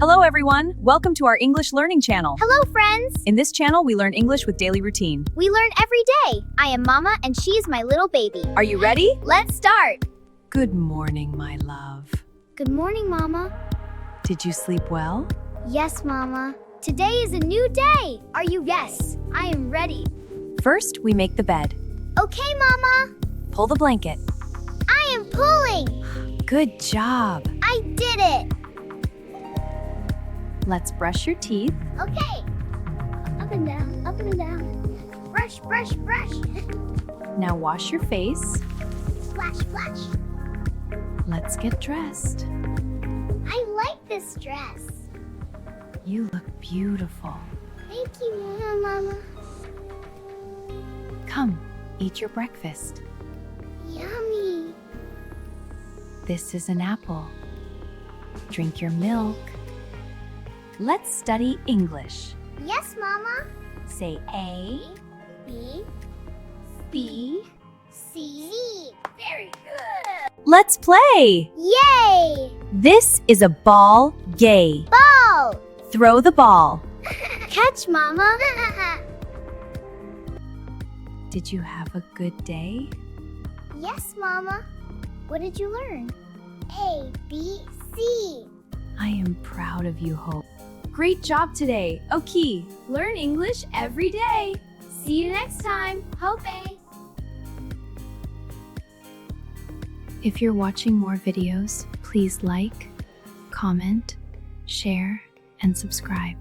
Hello everyone, welcome to our English learning channel. Hello, friends! In this channel, we learn English with daily routine. We learn every day. I am Mama and she is my little baby. Are you ready? Let's start! Good morning, my love. Good morning, Mama. Did you sleep well? Yes, Mama. Today is a new day. Are you? Yes, I am ready. First, we make the bed. Okay, Mama. Pull the blanket. I am pulling. Good job. I did it. Let's brush your teeth. Okay. Up and down, up and down. Brush, brush, brush. Now wash your face. Splash, splash. Let's get dressed. I like this dress. You look beautiful. Thank you, Mama. Come, eat your breakfast. Yummy. This is an apple. Drink your milk. Let's study English. Yes, Mama. Say A, B, B. C. Very good. Let's play. Yay! This is a ball game. Ball. Throw the ball. Catch, Mama. Did you have a good day? Yes, Mama. What did you learn? A, B, C. I am proud of you, Hope. Great job today. Okay, learn English every day. See you next time. Hope. If you're watching more videos, please like, comment, share, and subscribe.